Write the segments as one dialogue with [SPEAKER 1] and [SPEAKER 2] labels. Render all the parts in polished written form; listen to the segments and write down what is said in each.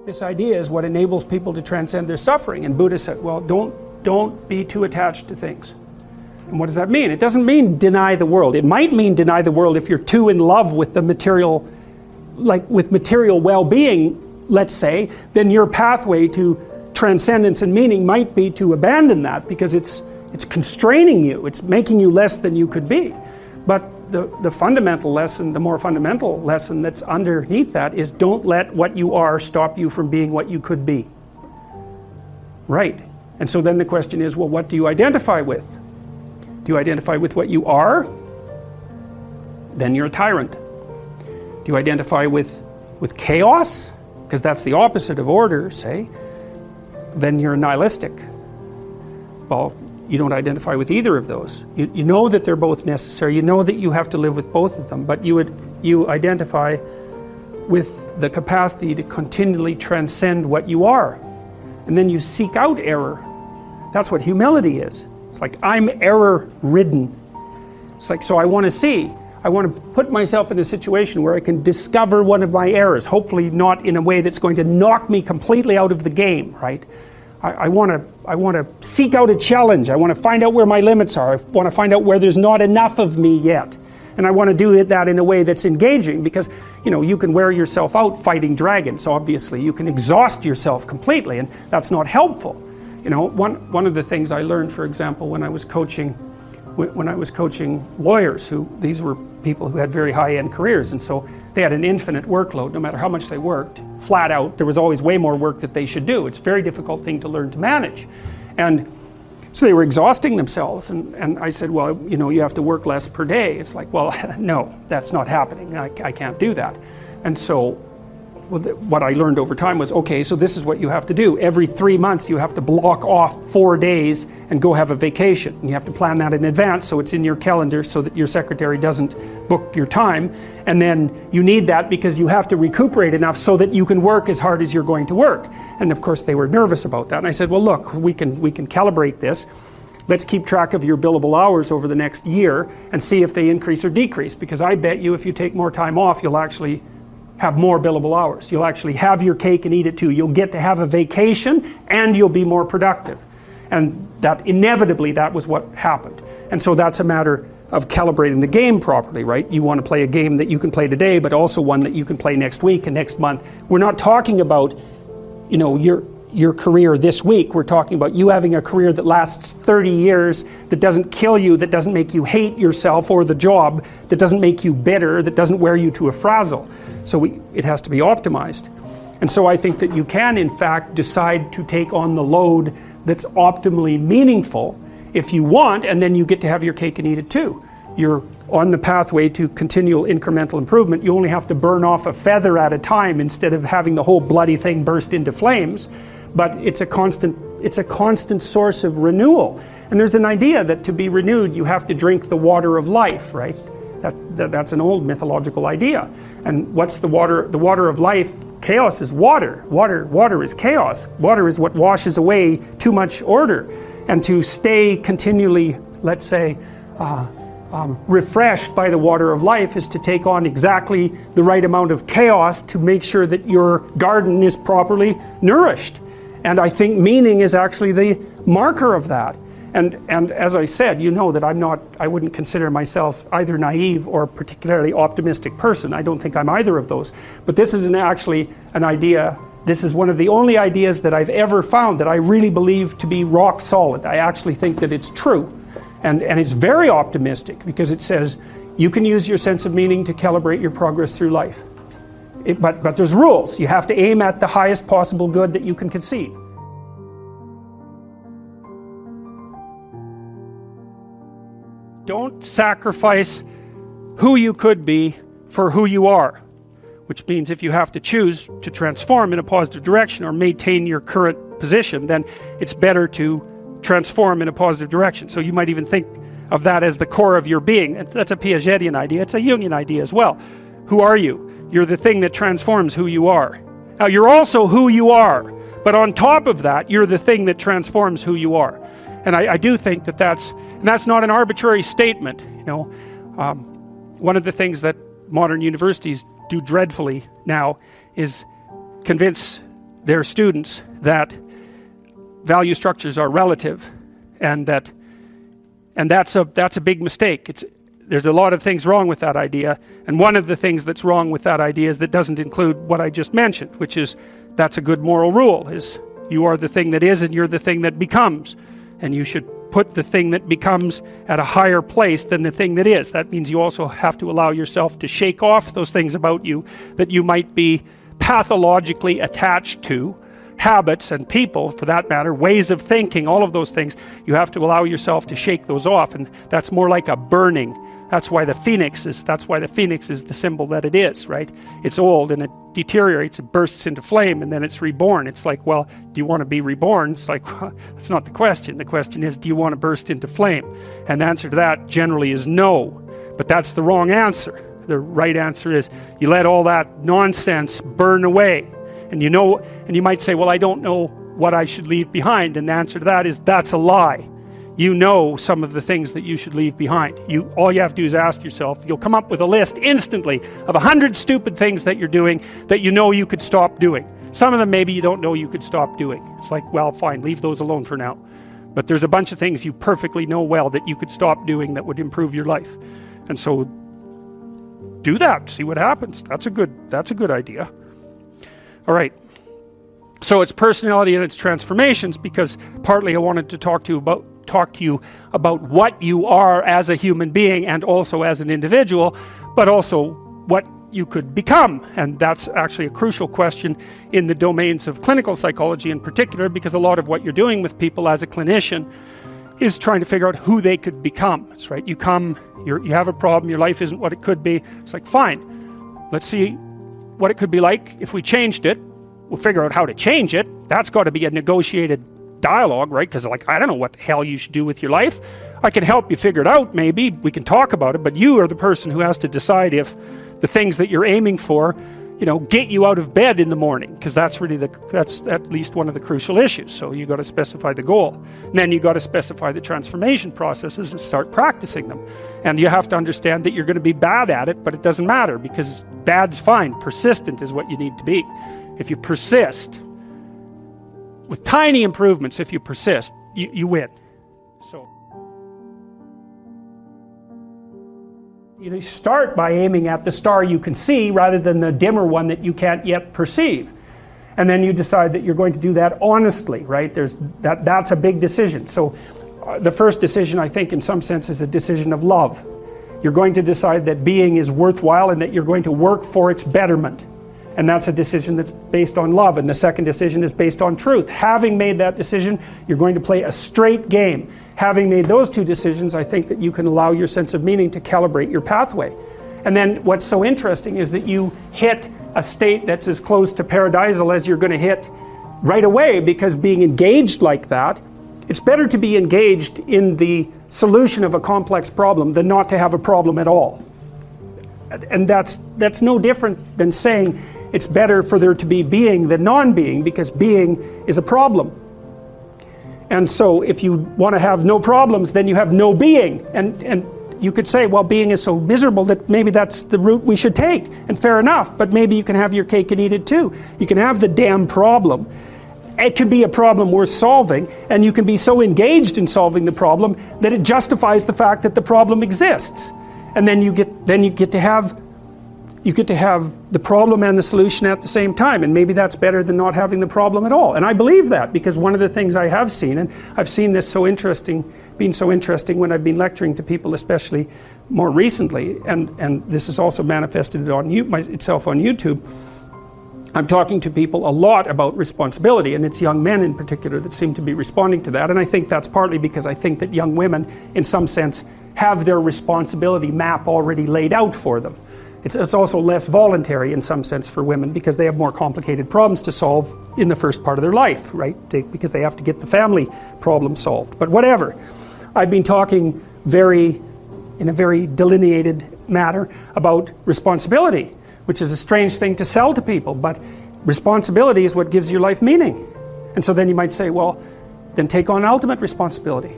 [SPEAKER 1] This idea is what enables people to transcend their suffering. And Buddha said, well, don't be too attached to things. And what does that mean? It doesn't mean deny the world. It might mean deny the world if you're too in love with the material, like with material well-being, let's say, then your pathway to transcendence and meaning might be to abandon that because it's constraining you. It's making you less than you could be. But the fundamental lesson, the more fundamental lesson that's underneath that is don't let what you are stop you from being what you could be. Right. And so then the question is, well, what do you identify with? Do you identify with what you are? Then you're a tyrant. Do you identify with chaos? Because that's the opposite of order, say. Then you're nihilistic. Well, you don't identify with either of those. You know that they're both necessary. You know that you have to live with both of them, but you identify with the capacity to continually transcend what you are. And then you seek out error. That's what humility is. It's like, I'm error-ridden. It's like, so I want to put myself in a situation where I can discover one of my errors, hopefully not in a way that's going to knock me completely out of the game, right? I want to seek out a challenge. I want to find out where my limits are. I want to find out where there's not enough of me yet. And I want to do that in a way that's engaging because, you can wear yourself out fighting dragons, obviously. You can exhaust yourself completely, and that's not helpful. One of the things I learned, for example, when I was coaching lawyers, these were people who had very high-end careers, and so they had an infinite workload. No matter how much they worked, flat out, there was always way more work that they should do. It's a very difficult thing to learn to manage. And so they were exhausting themselves, and I said, well, you have to work less per day. It's like, well, no, that's not happening. I can't do that. And so what I learned over time was, okay, so this is what you have to do. Every 3 months you have to block off 4 days and go have a vacation. And you have to plan that in advance so it's in your calendar so that your secretary doesn't book your time. And then you need that because you have to recuperate enough so that you can work as hard as you're going to work. And of course they were nervous about that. And I said, well, look, we can calibrate this. Let's keep track of your billable hours over the next year and see if they increase or decrease. Because I bet you if you take more time off, you'll actually have more billable hours. You'll actually have your cake and eat it too. You'll get to have a vacation and you'll be more productive. And that inevitably, that was what happened. And so that's a matter of calibrating the game properly, right? You want to play a game that you can play today, but also one that you can play next week and next month. We're not talking about, your career this week. We're talking about you having a career that lasts 30 years, that doesn't kill you, that doesn't make you hate yourself or the job, that doesn't make you bitter, that doesn't wear you to a frazzle. So it has to be optimized. And so I think that you can, in fact, decide to take on the load that's optimally meaningful if you want, and then you get to have your cake and eat it too. You're on the pathway to continual incremental improvement. You only have to burn off a feather at a time instead of having the whole bloody thing burst into flames. But it's a constant source of renewal. And there's an idea that to be renewed, you have to drink the water of life, right? That's an old mythological idea. And what's the water? The water of life, chaos is water. Water is chaos. Water is what washes away too much order. And to stay continually, let's say, refreshed by the water of life is to take on exactly the right amount of chaos to make sure that your garden is properly nourished. And I think meaning is actually the marker of that. And as I said, that I wouldn't consider myself either naive or a particularly optimistic person. I don't think I'm either of those. But this is actually an idea, this is one of the only ideas that I've ever found that I really believe to be rock solid. I actually think that it's true. And it's very optimistic because it says you can use your sense of meaning to calibrate your progress through life. But there's rules. You have to aim at the highest possible good that you can conceive. Don't sacrifice who you could be for who you are, which means if you have to choose to transform in a positive direction or maintain your current position, then it's better to transform in a positive direction. So you might even think of that as the core of your being. That's a Piagetian idea. It's a Jungian idea as well. Who are you? You're the thing that transforms who you are. Now you're also who you are, but on top of that, you're the thing that transforms who you are. And I do think that that's not an arbitrary statement. one of the things that modern universities do dreadfully now is convince their students that value structures are relative, and that's a big mistake. There's a lot of things wrong with that idea, and one of the things that's wrong with that idea is that doesn't include what I just mentioned, which is that's a good moral rule, is you are the thing that is and you're the thing that becomes, and you should put the thing that becomes at a higher place than the thing that is. That means you also have to allow yourself to shake off those things about you that you might be pathologically attached to, habits and people, for that matter, ways of thinking, all of those things. You have to allow yourself to shake those off, and that's more like a burning. That's why the phoenix is the symbol that it is, right? It's old and it deteriorates, it bursts into flame, and then it's reborn. It's like, well, do you want to be reborn? It's like, well, that's not the question. The question is, do you want to burst into flame? And the answer to that generally is no. But that's the wrong answer. The right answer is you let all that nonsense burn away. And you might say, well, I don't know what I should leave behind. And the answer to that is, that's a lie. You know some of the things that you should leave behind. All you have to do is ask yourself. You'll come up with a list instantly of 100 stupid things that you're doing that you know you could stop doing. Some of them maybe you don't know you could stop doing. It's like, well, fine, leave those alone for now. But there's a bunch of things you perfectly know well that you could stop doing that would improve your life. And so do that, see what happens. That's a good idea. All right. So it's personality and its transformations, because partly I wanted to talk to you about what you are as a human being and also as an individual, but also what you could become. And that's actually a crucial question in the domains of clinical psychology in particular, because a lot of what you're doing with people as a clinician is trying to figure out who they could become. That's right. You have a problem, your life isn't what it could be. It's like, fine, let's see what it could be like if we changed it. We'll figure out how to change it. That's got to be a negotiated dialogue, right? Because I don't know what the hell you should do with your life. I can help you figure it out, maybe. We can talk about it, but you are the person who has to decide if the things that you're aiming for, get you out of bed in the morning, because that's at least one of the crucial issues. So you got to specify the goal. And then you got to specify the transformation processes and start practicing them. And you have to understand that you're going to be bad at it, but it doesn't matter, because bad's fine. Persistent is what you need to be. If you persist, with tiny improvements, if you persist, you win. So you start by aiming at the star you can see rather than the dimmer one that you can't yet perceive. And then you decide that you're going to do that honestly, right? That's a big decision. So the first decision, I think, in some sense, is a decision of love. You're going to decide that being is worthwhile and that you're going to work for its betterment. And that's a decision that's based on love. And the second decision is based on truth. Having made that decision, you're going to play a straight game. Having made those two decisions, I think that you can allow your sense of meaning to calibrate your pathway. And then what's so interesting is that you hit a state that's as close to paradisal as you're going to hit right away, because being engaged like that, it's better to be engaged in the solution of a complex problem than not to have a problem at all. And that's no different than saying it's better for there to be being than non-being, because being is a problem. And so if you want to have no problems, then you have no being. And you could say, well, being is so miserable that maybe that's the route we should take. And fair enough, but maybe you can have your cake and eat it too. You can have the damn problem. It can be a problem worth solving, and you can be so engaged in solving the problem that it justifies the fact that the problem exists. And then you get to have the problem and the solution at the same time, and maybe that's better than not having the problem at all. And I believe that, because one of the things I have seen, and I've seen this being so interesting when I've been lecturing to people, especially more recently, and this is also manifested itself on YouTube. I'm talking to people a lot about responsibility, and it's young men in particular that seem to be responding to that. And I think that's partly because I think that young women, in some sense, have their responsibility map already laid out for them. It's also less voluntary in some sense for women, because they have more complicated problems to solve in the first part of their life, right? Because they have to get the family problem solved. But whatever. I've been talking in a very delineated manner about responsibility, which is a strange thing to sell to people, but responsibility is what gives your life meaning. And so then you might say, well, then take on ultimate responsibility.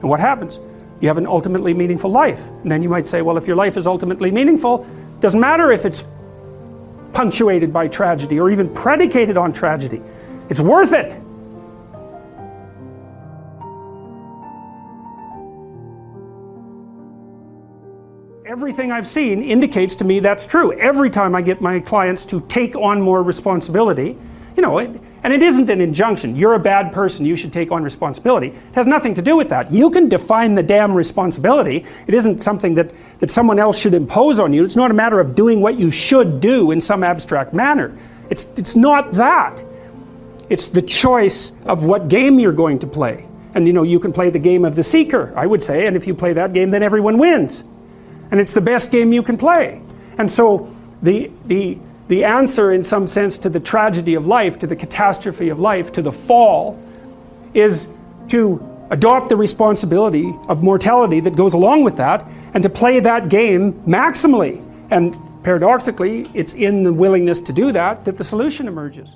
[SPEAKER 1] And what happens? you have an ultimately meaningful life. And then you might say, well, if your life is ultimately meaningful, doesn't matter if it's punctuated by tragedy or even predicated on tragedy. It's worth it. Everything I've seen indicates to me that's true. Every time I get my clients to take on more responsibility, you know, and it isn't an injunction. You're a bad person, you should take on responsibility. It has nothing to do with that. You can define the damn responsibility. It isn't something that someone else should impose on you. It's not a matter of doing what you should do in some abstract manner. It's not that. It's the choice of what game you're going to play. And you know, you can play the game of the seeker, I would say, and if you play that game, then everyone wins. And it's the best game you can play. And so the answer in some sense to the tragedy of life, to the catastrophe of life, to the fall, is to adopt the responsibility of mortality that goes along with that, and to play that game maximally. And paradoxically, it's in the willingness to do that that the solution emerges.